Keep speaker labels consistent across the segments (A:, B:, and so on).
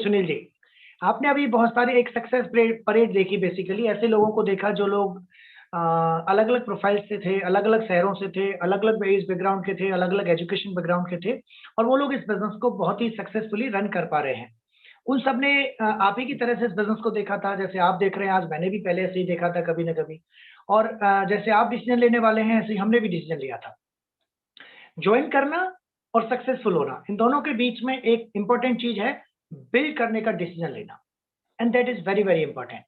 A: सुनील जी, आपने अभी बहुत सारे एक सक्सेस परेड देखी। बेसिकली ऐसे लोगों को देखा जो लोग अलग अलग प्रोफाइल से थे, अलग अलग शहरों से थे, अलग अलग एज बैकग्राउंड के थे, अलग अलग एजुकेशन बैकग्राउंड के थे, और वो लोग इस बिजनेस को बहुत ही सक्सेसफुली रन कर पा रहे हैं। उन सब ने आप ही की तरह से इस बिजनेस को देखा था, जैसे आप देख रहे हैं आज, मैंने भी पहले ऐसे ही देखा था कभी ना कभी। और जैसे आप डिसीजन लेने वाले हैं, ऐसे ही हमने भी डिसीजन लिया था। ज्वाइन करना और सक्सेसफुल होना, इन दोनों के बीच में एक इंपॉर्टेंट चीज है, बिल्ड करने का डिसीजन लेना। And that is very very important.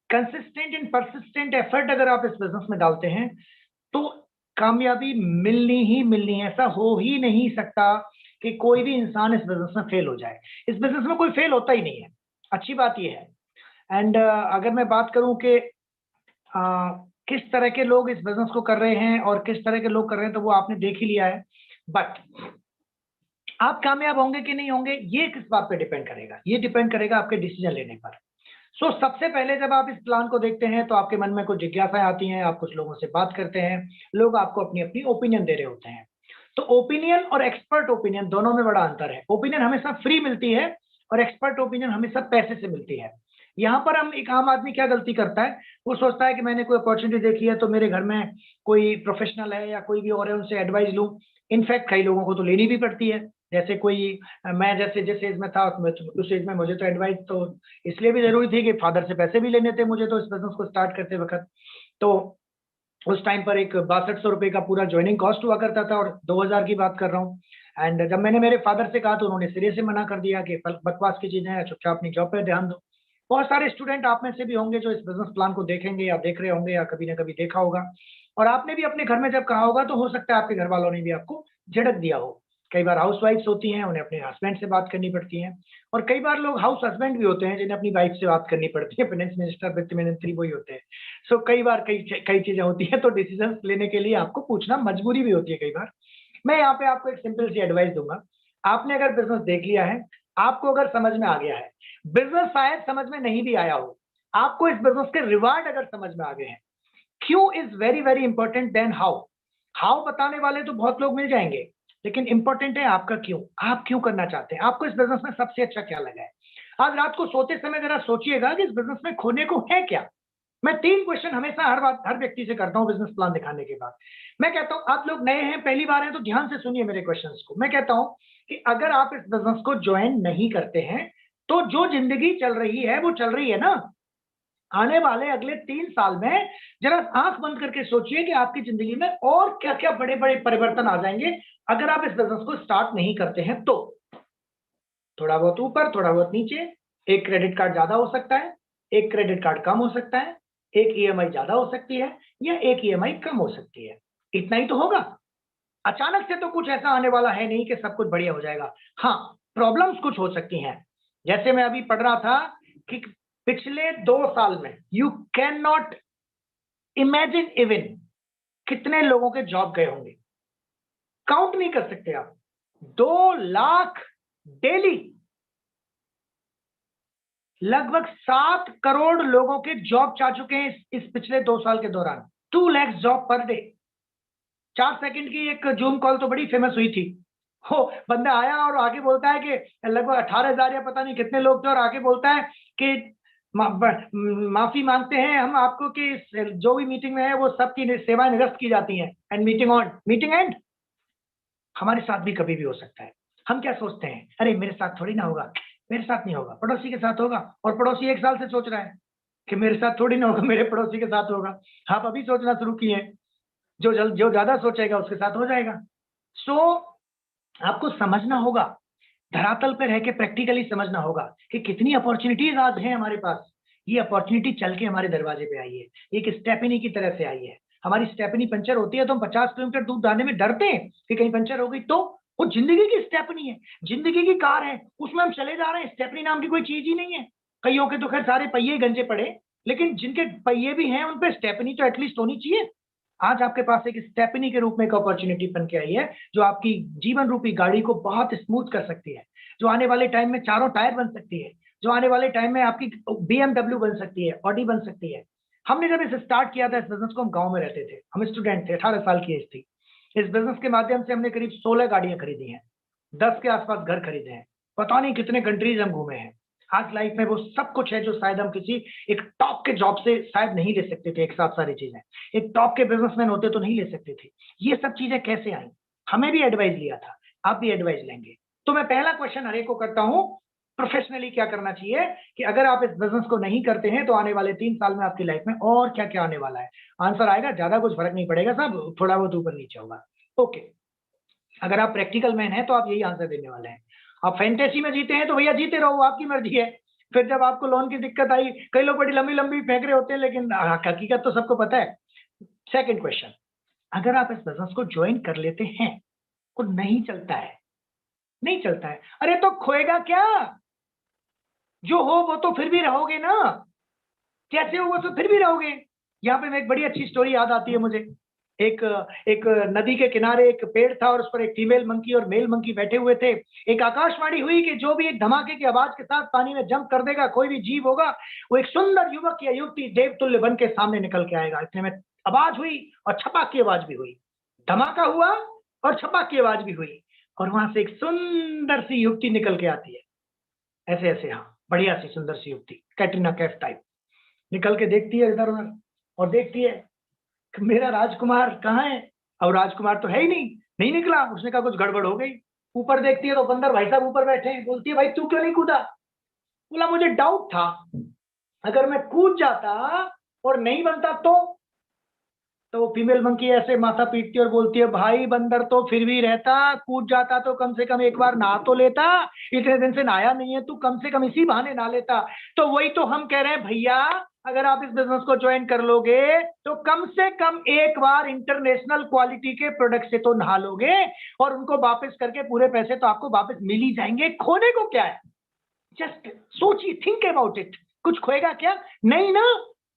A: Consistent and persistent effort अगर आप इस बिजनेस में डालते हैं तो कामयाबी मिलनी ही मिलनी है। ऐसा हो ही नहीं सकता कि कोई भी इंसान इस बिजनेस में फेल हो जाए। इस बिजनेस में कोई फेल होता ही नहीं है, अच्छी बात यह है। एंड अगर मैं बात करूं कि किस तरह के लोग इस बिजनेस को कर रहे हैं और किस तरह के लोग कर रहे हैं, तो वो आपने देख ही लिया है। बट आप कामयाब होंगे कि नहीं होंगे, ये किस बात पे डिपेंड करेगा? ये डिपेंड करेगा आपके डिसीजन लेने पर। सबसे पहले जब आप इस प्लान को देखते हैं तो आपके मन में कुछ जिज्ञासाएं आती हैं, आप कुछ लोगों से बात करते हैं, लोग आपको अपनी अपनी ओपिनियन दे रहे होते हैं। तो ओपिनियन और एक्सपर्ट ओपिनियन दोनों में बड़ा अंतर है। ओपिनियन हमेशा फ्री मिलती है और एक्सपर्ट ओपिनियन हमेशा पैसे से मिलती है। यहाँ पर हम एक आम आदमी क्या गलती करता है, वो सोचता है कि मैंने कोई अपॉर्चुनिटी देखी है तो मेरे घर में कोई प्रोफेशनल है या कोई भी और है, उनसे एडवाइस लूं। इनफैक्ट कई लोगों को तो लेनी भी पड़ती है। जैसे कोई मैं जैसे जिस एज में था उस एज में मुझे तो एडवाइस तो इसलिए भी जरूरी थी कि फादर से पैसे भी लेने थे मुझे तो इस बिजनेस को स्टार्ट करते वक्त। तो उस टाइम पर एक 6200 रुपए का पूरा ज्वाइनिंग कॉस्ट हुआ करता था, और 2000 की बात कर रहा हूँ। एंड जब मैंने मेरे फादर से कहा तो उन्होंने सिरे से मना कर दिया कि बकवास की चीजें हैं, चुपचाप अपनी जॉब पर ध्यान दो। बहुत सारे स्टूडेंट आप में से भी होंगे जो इस बिजनेस प्लान को देखेंगे या देख रहे होंगे या कभी ना कभी देखा होगा, और आपने भी अपने घर में जब कहा होगा तो हो सकता है आपके घर वालों ने भी आपको झिड़क दिया हो। कई बार हाउस वाइफ्स होती हैं, उन्हें अपने हस्बैंड से बात करनी पड़ती है, और कई बार लोग हाउस हस्बैंड भी होते हैं जिन्हें अपनी वाइफ से बात करनी पड़ती है। फाइनेंस मिनिस्टर, वित्त मंत्री वही होते हैं। कई बार कई कई चीजें होती हैं, तो डिसीजन लेने के लिए आपको पूछना मजबूरी भी होती है कई बार। मैं यहाँ पे आपको एक सिंपल सी एडवाइस दूंगा। आपने अगर बिजनेस देख लिया है, आपको अगर समझ में आ गया है, बिजनेस शायद समझ में नहीं भी आया हो, आपको इस बिजनेस के रिवार्ड अगर समझ में आ गए हैं, क्यों is very very important then how. How बताने वाले तो बहुत लोग मिल जाएंगे, लेकिन इंपॉर्टेंट है आपका क्यों। आप क्यों करना चाहते हैं, आपको इस बिजनेस में सबसे अच्छा क्या लगा है। आज रात को सोते समय जरा सोचिएगा कि इस बिजनेस में खोने को है क्या। मैं 3 क्वेश्चन हमेशा हर व्यक्ति से करता हूं बिजनेस प्लान दिखाने के बाद। मैं कहता हूं, आप लोग नए हैं, पहली बार हैं, तो ध्यान से सुनिए मेरे क्वेश्चंस को। मैं कहता हूं कि अगर आप इस बिजनेस को ज्वाइन नहीं करते हैं तो जो जिंदगी चल रही है वो चल रही है ना। आने वाले अगले 3 साल में जरा आंख बंद करके सोचिए कि आपकी जिंदगी में और क्या क्या बड़े बड़े परिवर्तन आ जाएंगे अगर आप इस बिजनेस को स्टार्ट नहीं करते हैं तो। थोड़ा बहुत ऊपर, थोड़ा बहुत नीचे, एक क्रेडिट कार्ड ज्यादा हो सकता है, एक क्रेडिट कार्ड कम हो सकता है, एक ईएमआई ज्यादा हो सकती है या एक ईएमआई कम हो सकती है। इतना ही तो होगा। अचानक से तो कुछ ऐसा आने वाला है नहीं कि सब कुछ बढ़िया हो जाएगा। हाँ, प्रॉब्लम्स कुछ हो सकती हैं। जैसे मैं अभी पढ़ रहा था कि पिछले 2 साल में you can not imagine even कितने लोगों के जॉब गए होंगे, काउंट नहीं कर सकते आप। 2 लाख डेली, लगभग 7 करोड़ लोगों के जॉब जा चुके हैं इस पिछले 2 साल के दौरान। 2 lakh job per day. 4 second की एक जूम कॉल तो बड़ी फेमस हुई थी। हो, बंदा आया और आगे बोलता है कि लगभग 18,000 या पता नहीं कितने लोग थे, और आगे बोलता है कि माफी मांगते हैं हम आपको कि जो भी मीटिंग में है वो सबकी सेवाएं निरस्त की जाती हैं। And meeting on, meeting and. हमारे साथ भी कभी भी हो सकता है। हम क्या सोचते हैं, अरे मेरे साथ थोड़ी ना होगा, मेरे साथ नहीं होगा, पड़ोसी के साथ होगा। और पड़ोसी 1 साल से सोच रहा है कि मेरे साथ थोड़ी ना होगा, मेरे पड़ोसी के साथ होगा। आप अभी सोचना शुरू किए हैं, जो ज्यादा सोचेगा उसके साथ हो जाएगा। आपको समझना होगा, धरातल पे रह के प्रैक्टिकली समझना होगा कि कितनी अपॉर्चुनिटीज आज हैं हमारे पास। ये अपॉर्चुनिटी चल के हमारे दरवाजे पे आई है, एक स्टेपनी की तरह से आई है। हमारी स्टेपनी पंचर होती है तो हम 50 किलोमीटर दूर जाने में डरते हैं कि कहीं पंचर हो गई तो। वो जिंदगी की स्टेपनी है, जिंदगी की कार है, उसमें हम चले जा रहे हैं। स्टेपनी नाम की कोई चीज ही नहीं है। कईयों के तो खैर सारे पहिए गंजे पड़े, लेकिन जिनके पहिए भी हैं उन पे स्टेपनी तो एटलीस्ट होनी चाहिए। आज आपके पास एक स्टेपनी के रूप में एक अपॉर्चुनिटी बन के आई है, जो आपकी जीवन रूपी गाड़ी को बहुत स्मूथ कर सकती है, जो आने वाले टाइम में 4 टायर बन सकती है, जो आने वाले टाइम में आपकी BMW बन सकती है, ऑडी बन सकती है। हमने जब इसे स्टार्ट किया था इस बिजनेस को, हम गांव में रहते थे, हम स्टूडेंट थे, 18 साल की एज थी। इस बिजनेस के माध्यम से हमने करीब 16 गाड़ियां खरीदी हैं, 10 के आसपास घर खरीदे हैं, पता नहीं कितने कंट्रीज हम घूमे हैं। आज लाइफ में वो सब कुछ है जो शायद हम किसी एक टॉप के जॉब से शायद नहीं ले सकते थे। एक साथ सारी चीजें, एक टॉप के बिजनेसमैन होते तो नहीं ले सकते थे। ये सब चीजें कैसे आई? हमें भी एडवाइस लिया था, आप भी एडवाइस लेंगे। तो मैं पहला क्वेश्चन हर एक को करता हूं, प्रोफेशनली क्या करना चाहिए, कि अगर आप इस बिजनेस को नहीं करते हैं तो आने वाले 3 साल में आपकी लाइफ में और क्या क्या आने वाला है। आंसर आएगा, ज्यादा कुछ फर्क नहीं पड़ेगा, सब थोड़ा बहुत ऊपर नीचे होगा। ओके, अगर आप प्रैक्टिकल मैन हैं तो आप यही आंसर देने वाले हैं। आप फैंटेसी में जीते हैं तो भैया जीते रहो, आपकी मर्जी है। फिर जब आपको लोन की दिक्कत आई, कई लोग बड़ी लंबी लंबी फेंक रहे होते हैं, लेकिन हकीकत तो सबको पता है। सेकंड क्वेश्चन, अगर आप इस बिजनेस को ज्वाइन कर लेते हैं और नहीं चलता है, नहीं चलता है, अरे तो खोएगा क्या? जो हो वो तो फिर भी रहोगे ना, जैसे हो वो तो फिर भी रहोगे। यहाँ पे एक बड़ी अच्छी स्टोरी याद आती है मुझे। एक एक नदी के किनारे एक पेड़ था और उस पर एक फीमेल मंकी और मेल मंकी बैठे हुए थे। एक आकाशवाणी हुई कि जो भी एक धमाके की आवाज के साथ पानी में जंप कर देगा, कोई भी जीव होगा, वो एक सुंदर युवक या युवती देवतुल्य बन के सामने निकल के आएगा। इतने में आवाज हुई और छपाक की आवाज भी हुई, धमाका हुआ और छपाक की आवाज भी हुई, और वहां से एक सुंदर सी युवती निकल के आती है। ऐसे ऐसे, हाँ, बढ़िया सी सुंदर सी युवती, कैटरीना कैफ टाइप, निकल के देखती है इधर उधर और देखती है कि मेरा राजकुमार कहाँ है। अब राजकुमार तो है ही नहीं, नहीं निकला। उसने कहा कुछ गड़बड़ हो गई। ऊपर देखती है तो बंदर भाई साहब ऊपर बैठे हैं। बोलती है भाई तू क्यों नहीं कूदा? बोला मुझे डाउट था, अगर मैं कूद जाता और नहीं बनता तो वो फीमेल मंकी ऐसे माथा पीटती है और बोलती है भाई बंदर तो फिर भी रहता, कूद जाता तो कम से कम एक बार नहा तो लेता, इतने दिन से नहाया नहीं है तू, कम से कम इसी बहाने नहा लेता। तो वही तो हम कह रहे हैं भैया, अगर आप इस बिजनेस को ज्वाइन कर लोगे तो कम से कम एक बार इंटरनेशनल क्वालिटी के प्रोडक्ट से तो नहा लोगे, और उनको वापस करके पूरे पैसे तो आपको वापस मिल ही जाएंगे। खोने को क्या है? जस्ट सोचिए, थिंक अबाउट इट। कुछ खोएगा क्या? नहीं ना।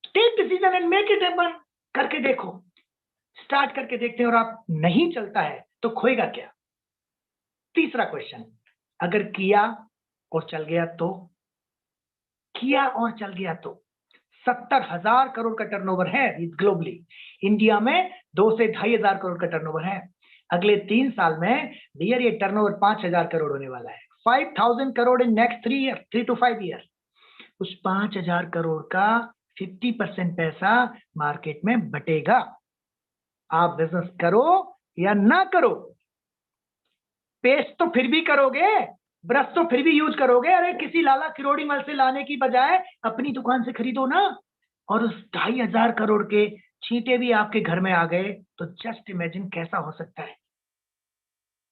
A: Take decision and make it happen. करके देखो, स्टार्ट करके देखते हैं, और आप नहीं चलता है तो खोएगा क्या? तीसरा क्वेश्चन, अगर किया और चल गया तो? किया और चल गया तो 70,000 करोड़ का टर्नओवर है ग्लोबली। इंडिया में 2 से 2,500 करोड़ का टर्नओवर है। अगले 3 साल में डियर ये टर्नओवर 5,000 करोड़ होने वाला है। 5,000 crore in next 3 to 5 year. उस 5,000 करोड़ का 50% पैसा मार्केट में बटेगा। आप बिजनेस करो या ना करो, पेस्ट तो फिर भी करोगे, ब्रश तो फिर भी यूज करोगे। अरे किसी लाला किरोड़ी मल से लाने की बजाय अपनी दुकान से खरीदो ना। और उस 2,500 करोड़ के छींटे भी आपके घर में आ गए तो जस्ट इमेजिन कैसा हो सकता है।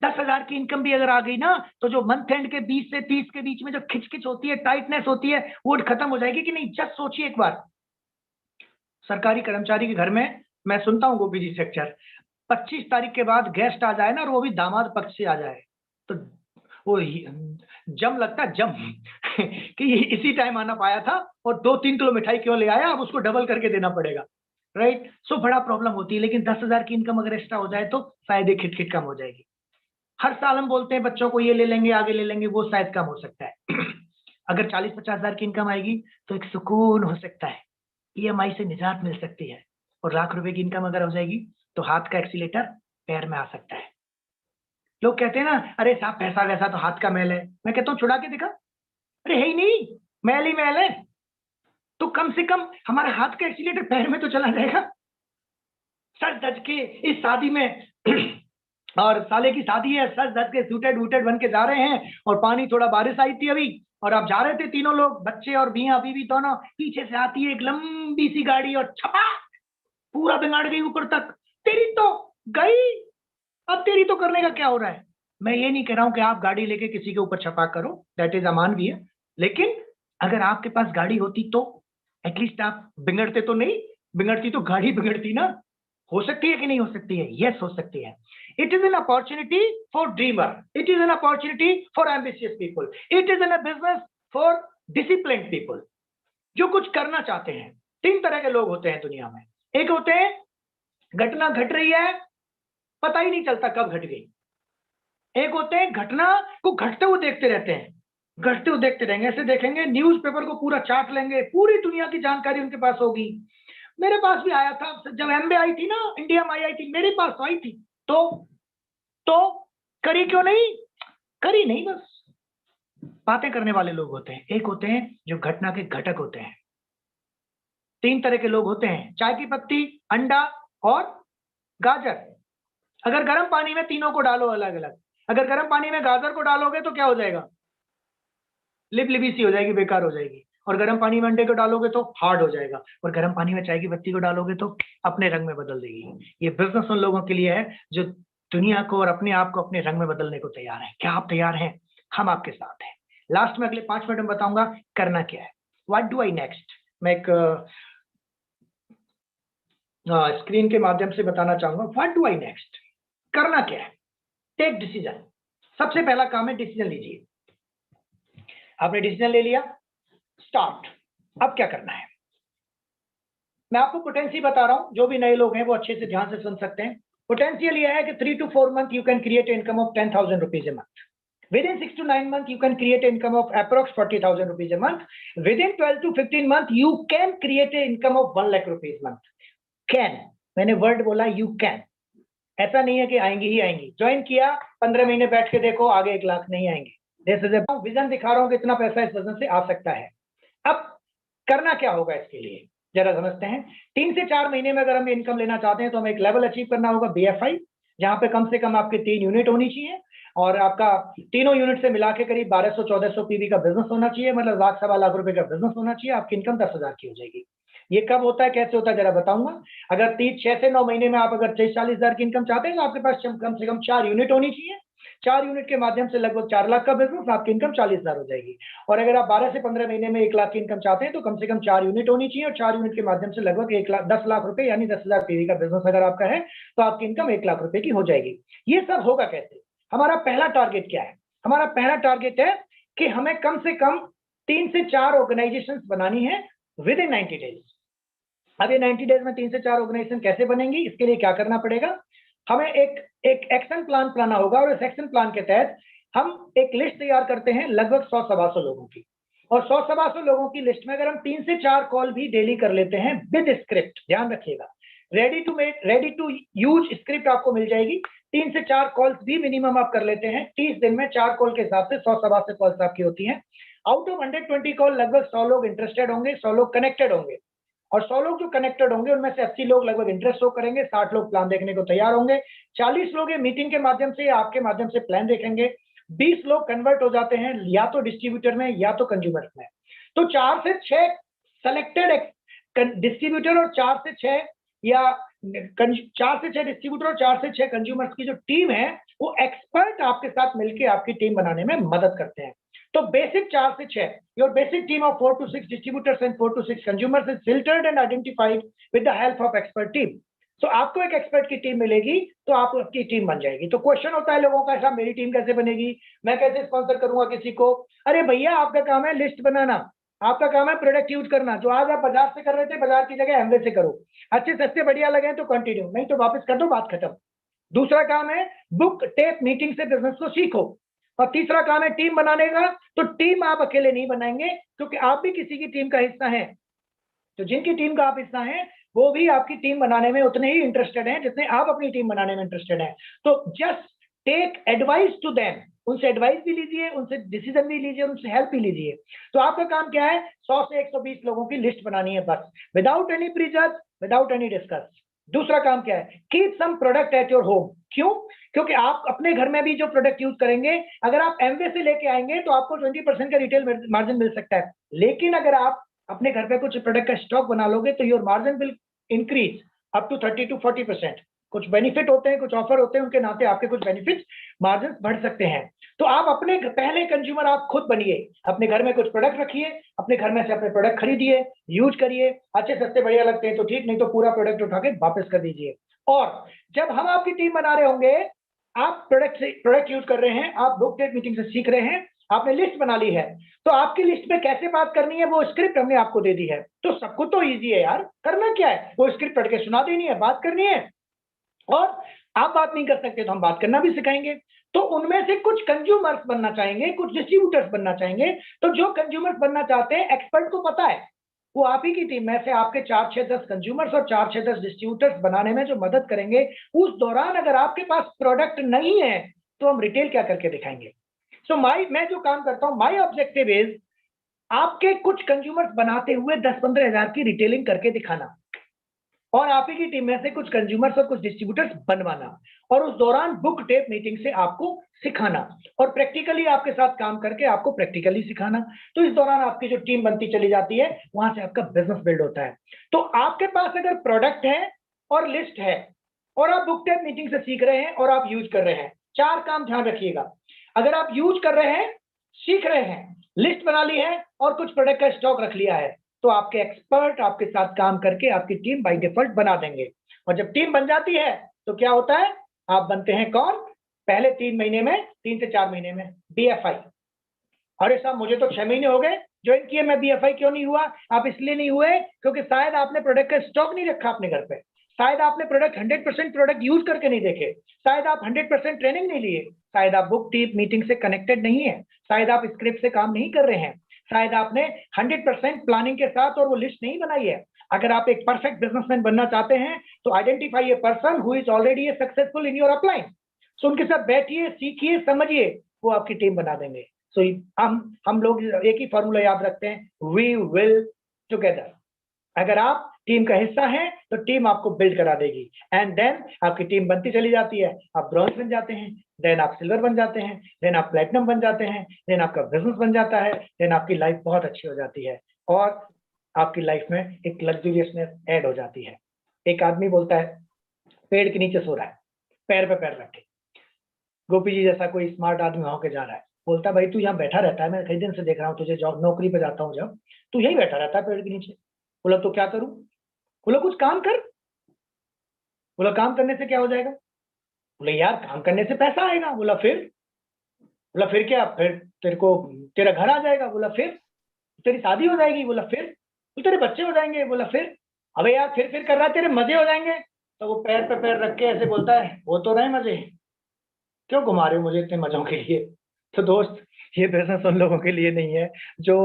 A: 10,000 की इनकम भी अगर आ गई ना, तो जो मंथ एंड के 20 से 30 के बीच में जो खिचखिच होती है, टाइटनेस होती है, वो खत्म हो जाएगी कि नहीं? जस्ट सोचिए एक बार, सरकारी कर्मचारी के घर में मैं सुनता हूँ गोपी जी सेक्चर, 25 तारीख के बाद गेस्ट आ जाए ना, और वो भी दामाद पक्ष से आ जाए, तो वो जम लगता है, जम कि ये इसी टाइम आना पाया था और 2-3 किलो मिठाई क्यों ले आया, अब उसको डबल करके देना पड़ेगा। राइट, सो बड़ा प्रॉब्लम होती है। लेकिन 10,000 की इनकम अगर एक्स्ट्रा हो जाए तो शायद ये खिटखिट कम हो जाएगी। हर साल हम बोलते हैं बच्चों को ये ले लेंगे, आगे ले लेंगे, वो शायद कम हो सकता है। अगर 40-50 हजार की इनकम आएगी तो एक सुकून हो सकता है, ईएमआई से निजात मिल सकती है। और ₹1,00,000 की इनकम अगर हो जाएगी तो हाथ का एक्सीलेटर पैर में आ सकता है। लोग कहते हैं ना, अरे साहब पैसा वैसा तो हाथ का मैल है। मैं कहता हूँ छुड़ा के दिखा, अरे है ही नहीं, मैल ही मैल है। तो कम से कम हमारा हाथ का एक्सीलेटर पैर में तो चला जाएगा। सच धज के इस शादी में और साले की शादी है, सच धज के सूटेड वूटेड बन के जा रहे हैं, और पानी थोड़ा बारिश आई थी अभी, और आप जा रहे थे तीनों लोग, बच्चे और मियां बीवी दोनों, पीछे से आती है एक लंबी सी गाड़ी और छपा पूरा बिगाड़ गई ऊपर तक। तेरी तो गई, अब तेरी तो करने का क्या हो रहा है? मैं ये नहीं कह रहा हूं कि आप गाड़ी लेके किसी के ऊपर छपा करो, दैट इज अमानवीय। लेकिन अगर आपके पास गाड़ी होती तो एटलीस्ट आप बिगड़ते तो नहीं, बिगड़ती तो गाड़ी बिगड़ती ना। हो सकती है कि नहीं हो सकती है? यस, हो सकती है। It is an opportunity for dreamer, it is an opportunity for ambitious people, it is an a business for discipline people, जो कुछ करना चाहते हैं। 3 तरह के लोग होते हैं दुनिया में। एक होते हैं, घटना घट रही है, पता ही नहीं चलता कब घट गई। एक होते हैं, घटना को घटते हुए देखते रहते हैं, घटते हुए देखते रहेंगे, ऐसे देखेंगे, न्यूज़पेपर को पूरा चाट लेंगे, पूरी दुनिया की जानकारी उनके पास होगी। मेरे पास भी आया था जब एमबे आई थी ना, इंडिया में आई थी, मेरे पास आई थी। तो करी क्यों नहीं? करी नहीं बस। बातें करने वाले लोग होते हैं, एक होते हैं जो घटना के घटक होते हैं। 3 तरह के लोग होते हैं, चाय की पत्ती, अंडा और गाजर। अगर गर्म पानी में तीनों को डालो अलग-अलग, अगर गर्म पानी में गाजर को डालोगे तो क्या हो जाएगा? लिबलिबी सी हो जाएगी, बेकार हो जाएगी। और गर्म पानी में अंडे को डालोगे तो हार्ड हो जाएगा, और गर्म पानी में चाय की पत्ती को डालोगे तो अपने रंग में बदल देगी। ये बिज़नेस उन लोगों के लिए है जो दुनिया को और अपने आप को अपने रंग में बदलने को तैयार हैं। क्या आप तैयार हैं? हम आपके साथ हैं। लास्ट में अगले 5 मिनट में बताऊँगा करना क्या है। What do I next? मैं एक स्क्रीन के माध्यम से बताना चाहूँगा व्हाट डू आई नेक्स्ट? करना क्या है? Take decision. सबसे पहला काम है डिसीजन लीजिए। आपने डिसीजन ले लिया, स्टार्ट। अब क्या करना है? मैं आपको पोटेंशियल बता रहा हूं, जो भी नए लोग हैं वो अच्छे से ध्यान से सुन सकते हैं। पोटेंशियल ये है कि 3 to 4 month you can create income of 10,000 rupees a month. Within 6 to 9 months, you can create an income of approx 40,000 rupees a month. Within 12 to 15 months, you can create an income of 1 lakh rupees a month. Can, मैंने word बोला you can. ऐसा नहीं है कि आएंगी ही आएंगी। Join किया, 15 महीने बैठ के देखो, आगे 1 लाख नहीं आएंगे। This is a विजन दिखा रहा हूँ कि इतना पैसा इस बिजनेस से आ सकता है। अब करना क्या होगा इसके लिए, जरा समझते हैं। 3 से 4 महीने में अगर हम इनकम लेना चाहते हैं तो हमें एक लेवल अचीव करना होगा BFI, जहां पे कम से कम आपके 3 यूनिट होनी चाहिए और आपका तीनों यूनिट से मिला के करीब 1200-1400 पीवी का बिजनेस होना चाहिए, मतलब लाख सवा लाख रुपए का बिजनेस होना चाहिए। आपकी इनकम 10,000 की हो जाएगी। ये कब होता है, कैसे होता है, जरा बताऊंगा। अगर 6 से 9 महीने में आप अगर 40,000 की इनकम चाहते हैं तो आपके पास कम से कम 4 यूनिट होनी चाहिए। 4 यूनिट के माध्यम से लगभग 4 लाख का बिजनेस, आपकी इनकम 40,000 हो जाएगी। और अगर आप 12 से 15 महीने में 1 लाख की इनकम चाहते हैं तो कम से कम 4 यूनिट होनी चाहिए और 4 यूनिट के माध्यम से लगभग 10 लाख रुपए यानी 10,000 पीवी का बिजनेस अगर आपका है तो आपकी इनकम 1 लाख रुपए की हो जाएगी। ये सब होगा कैसे? हमारा पहला टारगेट क्या है? हमारा पहला टारगेट है कि हमें कम से कम 3 से 4 ऑर्गेनाइजेशंस बनानी है विद इन 90 डेज। अब ये 90 डेज में 3 से 4 ऑर्गेनाइजेशन कैसे बनेंगी, इसके लिए क्या करना पड़ेगा? हमें एक एक्शन प्लान बनाना होगा और इस एक्शन प्लान के तहत हम एक लिस्ट तैयार करते हैं लगभग 100-125 लोगों की। और 100-125 लोगों की लिस्ट में अगर हम 3 से 4 कॉल भी डेली कर लेते हैं विद स्क्रिप्ट, ध्यान रखिएगा, रेडी टू यूज स्क्रिप्ट आपको मिल जाएगी। 3 से 4 कॉल्स भी मिनिमम आप कर लेते हैं 30 दिन में, 4 कॉल के हिसाब से 100-125 कॉल्स आपकी होती हैं। आउट ऑफ 120 कॉल लगभग 100 लोग इंटरेस्टेड होंगे, 100 लोग कनेक्टेड होंगे और 100 लोग जो कनेक्टेड होंगे उनमें से 80 लोग लगभग इंटरेस्ट शो करेंगे, 60 लोग प्लान देखने को तैयार होंगे, 40 लोग ये मीटिंग के माध्यम से या आपके माध्यम से प्लान देखेंगे, 20 लोग कन्वर्ट हो जाते हैं या तो डिस्ट्रीब्यूटर में या तो कंज्यूमर में। तो 4 से 6 सेलेक्टेड डिस्ट्रीब्यूटर और 4 से 6 या 4 से 6 डिस्ट्रीब्यूटर और 4 से 6 कंज्यूमर्स की जो टीम है वो एक्सपर्ट आपके साथ मिलकर आपकी टीम बनाने में मदद करते हैं। तो बेसिक 4 से 6, your basic team of 4 to 6 distributors and 4 to 6 consumers is filtered and identified with the help of expert team. So आपको एक एक्सपर्ट की टीम मिलेगी तो आपकी टीम बन जाएगी। तो क्वेश्चन होता है लोगों का, साहब मेरी टीम कैसे बनेगी, मैं कैसे स्पॉन्सर करूंगा किसी को? अरे भैया आपका काम है लिस्ट बनाना, आपका काम है प्रोडक्ट यूज करना। जो आज आप बाजार से कर रहे थे, बाजार की जगह एमवे से करो। अच्छे सस्ते बढ़िया लगे तो कंटिन्यू, नहीं तो वापस कर दो, बात खत्म। दूसरा काम है बुक टेप मीटिंग से बिजनेस को सीखो। और तीसरा काम है टीम बनाने का। तो टीम आप अकेले नहीं बनाएंगे क्योंकि आप भी किसी की टीम का हिस्सा हैं। तो जिनकी टीम का आप हिस्सा हैं वो भी आपकी टीम बनाने में उतने ही इंटरेस्टेड हैं जितने आप अपनी टीम बनाने में इंटरेस्टेड हैं। तो just take advice to them, उनसे एडवाइस भी लीजिए, उनसे डिसीजन भी लीजिए, उनसे हेल्प भी लीजिए। तो आपका काम क्या है? 100 से 120 लोगों की लिस्ट बनानी है बस, without any prejudge, without any discuss. दूसरा काम क्या है? Keep some product at your home. क्यों? क्योंकि आप अपने घर में भी जो प्रोडक्ट यूज करेंगे, अगर आप एमवे से लेके आएंगे तो आपको 20% का रिटेल मार्जिन मिल सकता है, लेकिन अगर आप अपने घर पे कुछ प्रोडक्ट का स्टॉक बना लोगे तो your margin will increase up to 30 to 40%। कुछ बेनिफिट होते हैं, कुछ ऑफर होते हैं, उनके नाते आपके कुछ बेनिफिट मार्जिन बढ़ सकते हैं। तो आप अपने पहले कंज्यूमर आप खुद बनिए, अपने घर में कुछ प्रोडक्ट रखिए, अपने घर में से अपने प्रोडक्ट खरीदिए, यूज करिए, अच्छे सस्ते बढ़िया लगते हैं तो ठीक, नहीं तो पूरा प्रोडक्ट उठा के वापस कर दीजिए। और जब हम आपकी टीम बना रहे होंगे, आप प्रोडक्ट यूज कर रहे हैं, आप बुक टेप मीटिंग से सीख रहे हैं, आपने लिस्ट बना ली है, तो आपकी लिस्ट में कैसे बात करनी है वो स्क्रिप्ट हमने आपको दे दी है। तो सबको तो इजी है यार, करना क्या है? वो स्क्रिप्ट पढ़ के सुना देनी है, बात करनी है। और आप बात नहीं कर सकते तो हम बात करना भी सिखाएंगे। तो उनमें से कुछ कंज्यूमर्स बनना चाहेंगे, कुछ डिस्ट्रीब्यूटर्स बनना चाहेंगे। तो जो कंज्यूमर्स बनना चाहते हैं, एक्सपर्ट को पता है वो आप ही की टीम में से आपके 4-6-10 कंज्यूमर्स और 4-6-10 डिस्ट्रीब्यूटर्स बनाने में जो मदद करेंगे। उस दौरान अगर आपके पास प्रोडक्ट नहीं है तो हम रिटेल क्या करके दिखाएंगे? सो मैं जो काम करता हूं, माई ऑब्जेक्टिव इज आपके कुछ कंज्यूमर्स बनाते हुए 10-15 हजार की रिटेलिंग करके दिखाना, और आप ही की टीम में से कुछ कंज्यूमर्स और कुछ डिस्ट्रीब्यूटर्स बनवाना, और उस दौरान बुक टेप मीटिंग से आपको सिखाना, और प्रैक्टिकली आपके साथ काम करके आपको प्रैक्टिकली सिखाना। तो इस दौरान आपकी जो टीम बनती चली जाती है, वहां से आपका बिजनेस बिल्ड होता है। तो आपके पास अगर प्रोडक्ट है और लिस्ट है, और आप बुक टेप मीटिंग से सीख रहे हैं और आप यूज कर रहे हैं, 4 काम ध्यान रखिएगा। अगर आप यूज कर रहे हैं, सीख रहे हैं, लिस्ट बना ली है और कुछ प्रोडक्ट का स्टॉक रख लिया है, तो आपके एक्सपर्ट आपके साथ काम करके आपकी टीम बाय डिफॉल्ट बना देंगे। और जब टीम बन जाती है तो क्या होता है, आप बनते हैं कौन, पहले 3 महीने में, 3 से 4 महीने में बीएफआई। अरे साहब मुझे तो 6 महीने हो गए ज्वाइन किए, मैं बीएफआई क्यों नहीं हुआ? आप इसलिए नहीं हुए क्योंकि शायद आपने प्रोडक्ट का स्टॉक नहीं रखा अपने घर पे, शायद आपने प्रोडक्ट 100% प्रोडक्ट यूज करके नहीं देखे, शायद आप 100% ट्रेनिंग नहीं लिए, शायद आप बुक टीप मीटिंग से कनेक्टेड नहीं है, शायद आप स्क्रिप्ट से काम नहीं कर रहे हैं, शायद आपने 100% प्लानिंग के साथ और वो लिस्ट नहीं बनाई है। अगर आप एक परफेक्ट बिजनेसमैन बनना चाहते हैं तो identify a person who is already a successful in your upline. So उनके साथ बैठिए, सीखिए, समझिए, वो आपकी टीम बना देंगे। सो हम लोग एक ही फॉर्मूला याद रखते हैं, वी विल टुगेदर। अगर आप टीम का हिस्सा हैं तो टीम आपको बिल्ड करा देगी, एंड देन आपकी टीम बनती चली जाती है, आप ब्रॉन्ज बन जाते हैं, देन आप सिल्वर बन जाते हैं, देन आप प्लेटिनम बन जाते हैं, देन आपका बिजनेस बन जाता है, देन आपकी लाइफ बहुत अच्छी हो जाती है, और आपकी लाइफ में एक लग्जरियसनेस ऐड हो जाती है। एक आदमी बोलता है पेड़ के नीचे सो रहा है, पैर पे पैर रख के, गोपी जी जैसा कोई स्मार्ट आदमी वहां के जा रहा है, बोलता है भाई तू यहाँ बैठा रहता है, मैं कई दिन से देख रहा हूँ तुझे, जॉब नौकरी पे जाता हूँ जब, तू यही बैठा रहता है पेड़ के नीचे। बोला तो क्या करूं? बोला कुछ काम कर। बोला काम करने से क्या हो जाएगा? बोला यार काम करने से पैसा आएगा। बोला फिर? बोला फिर क्या? फिर तेरे को तेरा घर आ जाएगा। बोला फिर? तेरी शादी हो जाएगी। बोला फिर? तो तेरे बच्चे हो जाएंगे। बोला फिर? अबे यार फिर कर रहा है, तेरे मजे हो जाएंगे। तो वो पैर पे पैर रख के ऐसे बोलता है, वो तो रहे मजे, क्यों घुमा रहे हो मुझे इतने मजों के लिए? तो दोस्त ये बिजनेस उन लोगों के लिए नहीं है जो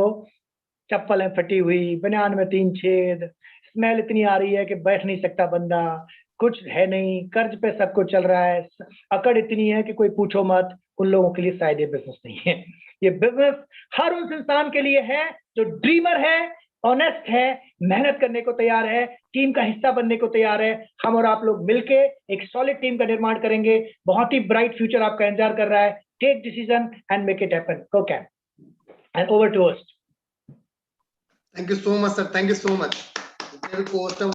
A: चप्पल है फटी हुई, बनियान में 3 छेद, स्मेल इतनी आ रही है कि बैठ नहीं सकता बंदा, कुछ है नहीं, कर्ज पे सब कुछ चल रहा है, अकड़ इतनी है कि कोई पूछो मत। उन लोगों के लिए शायद ये बिजनेस नहीं है। ये बिजनेस हर उस इंसान के लिए है जो ड्रीमर है, ऑनेस्ट है, मेहनत करने को तैयार है, टीम का हिस्सा बनने को तैयार है। हम और आप लोग मिलके एक सॉलिड टीम का निर्माण करेंगे। बहुत ही ब्राइट फ्यूचर आपका इंतजार कर रहा है। Take decision and make it happen. Go can and over to host.
B: Thank you so much, sir. Thank you so much. Very awesome.